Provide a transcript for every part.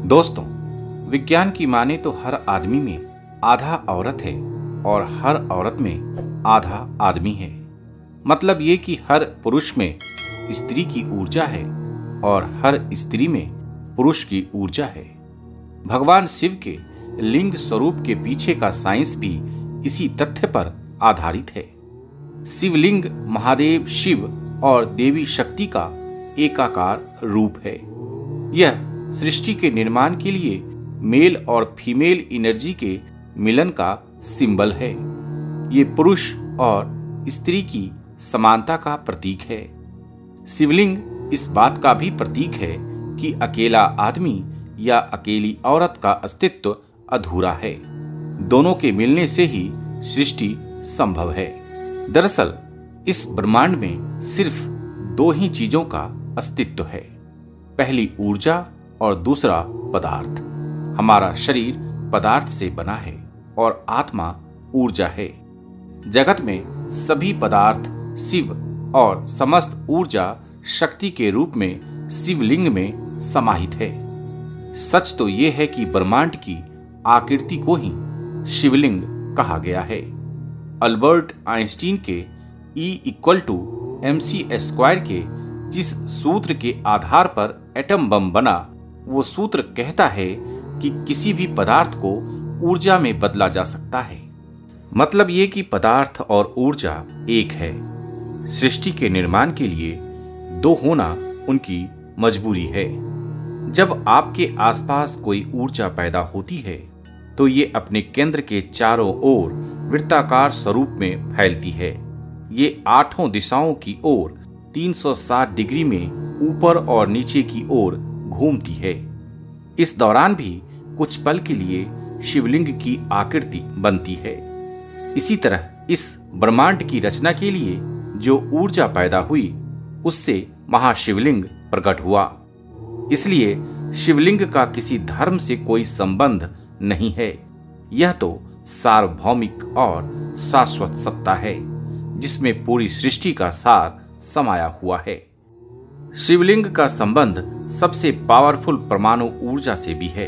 दोस्तों, विज्ञान की माने तो हर आदमी में आधा औरत है और हर औरत में आधा आदमी है। मतलब ये कि हर पुरुष में स्त्री की ऊर्जा है और हर स्त्री में पुरुष की ऊर्जा है। भगवान शिव के लिंग स्वरूप के पीछे का साइंस भी इसी तथ्य पर आधारित है। शिवलिंग महादेव शिव और देवी शक्ति का एकाकार रूप है। यह सृष्टि के निर्माण के लिए मेल और फीमेल एनर्जी के मिलन का सिंबल है। ये पुरुष और स्त्री की समानता का प्रतीक है। शिवलिंग इस बात का भी प्रतीक है कि अकेला आदमी या अकेली औरत का अस्तित्व अधूरा है। दोनों के मिलने से ही सृष्टि संभव है। दरअसल इस ब्रह्मांड में सिर्फ दो ही चीजों का अस्तित्व है, पहली ऊर्जा और दूसरा पदार्थ। हमारा शरीर पदार्थ से बना है और आत्मा ऊर्जा है। जगत में सभी पदार्थ शिव और समस्त ऊर्जा शक्ति के रूप में शिवलिंग में समाहित है। सच तो यह है कि ब्रह्मांड की आकृति को ही शिवलिंग कहा गया है। अल्बर्ट आइंस्टीन के E=mc² के जिस सूत्र के आधार पर एटम बम बना, वो सूत्र कहता है कि किसी भी पदार्थ को ऊर्जा में बदला जा सकता है। मतलब ये कि पदार्थ और ऊर्जा एक है। सृष्टि के निर्माण के लिए दो होना उनकी मजबूरी है। जब आपके आसपास कोई ऊर्जा पैदा होती है तो ये अपने केंद्र के चारों ओर वृत्ताकार स्वरूप में फैलती है। ये आठों दिशाओं की ओर 360 डिग्री में ऊपर और नीचे की ओर घूमती है। इस दौरान भी कुछ पल के लिए शिवलिंग की आकृति बनती है। इसी तरह इस ब्रह्मांड की रचना के लिए जो ऊर्जा पैदा हुई, उससे महाशिवलिंग प्रकट हुआ। इसलिए शिवलिंग का किसी धर्म से कोई संबंध नहीं है। यह तो सार्वभौमिक और शाश्वत सत्ता है जिसमें पूरी सृष्टि का सार समाया हुआ है। शिवलिंग का संबंध सबसे पावरफुल परमाणु ऊर्जा से भी है।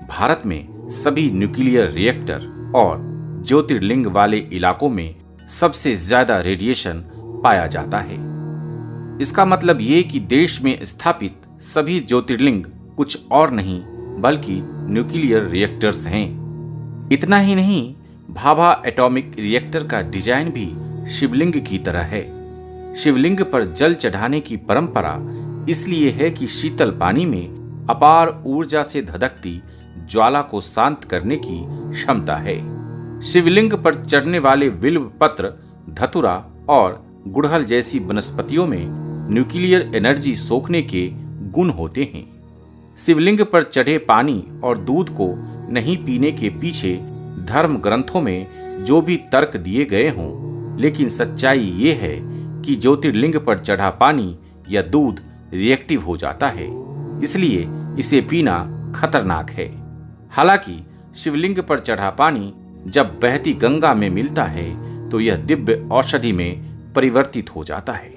भारत में सभी न्यूक्लियर रिएक्टर और ज्योतिर्लिंग वाले इलाकों में सबसे ज्यादा रेडिएशन पाया जाता है। इसका मतलब ये कि देश में स्थापित सभी ज्योतिर्लिंग कुछ और नहीं बल्कि न्यूक्लियर रिएक्टर्स हैं। इतना ही नहीं, भाभा एटॉमिक रिएक्टर का डिजाइन भी शिवलिंग की तरह है। शिवलिंग पर जल चढ़ाने की परंपरा इसलिए है कि शीतल पानी में अपार ऊर्जा से धधकती ज्वाला को शांत करने की क्षमता है। शिवलिंग पर चढ़ने वाले बिल्व पत्र, धतुरा और गुड़हल जैसी वनस्पतियों में न्यूक्लियर एनर्जी सोखने के गुण होते हैं। शिवलिंग पर चढ़े पानी और दूध को नहीं पीने के पीछे धर्म ग्रंथों में जो भी तर्क दिए गए हों, लेकिन सच्चाई ये है कि ज्योतिर्लिंग पर चढ़ा पानी या दूध रिएक्टिव हो जाता है, इसलिए इसे पीना खतरनाक है। हालांकि शिवलिंग पर चढ़ा पानी जब बहती गंगा में मिलता है तो यह दिव्य औषधि में परिवर्तित हो जाता है।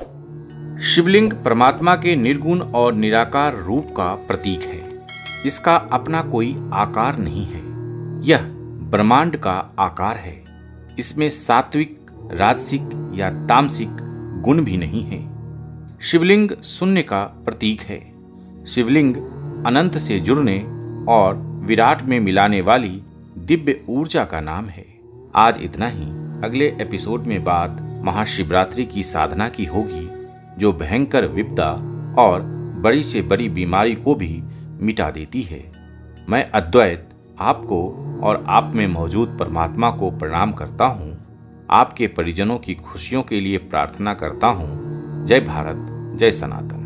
शिवलिंग परमात्मा के निर्गुण और निराकार रूप का प्रतीक है। इसका अपना कोई आकार नहीं है। यह ब्रह्मांड का आकार है। इसमें सात्विक, राजसिक या तामसिक गुण भी नहीं है। शिवलिंग शून्य का प्रतीक है। शिवलिंग अनंत से जुड़ने और विराट में मिलाने वाली दिव्य ऊर्जा का नाम है। आज इतना ही। अगले एपिसोड में बात महाशिवरात्रि की साधना की होगी, जो भयंकर विपदा और बड़ी से बड़ी बीमारी को भी मिटा देती है। मैं अद्वैत आपको और आप में मौजूद परमात्मा को प्रणाम करता हूँ। आपके परिजनों की खुशियों के लिए प्रार्थना करता हूँ। जय भारत, जय सनातन।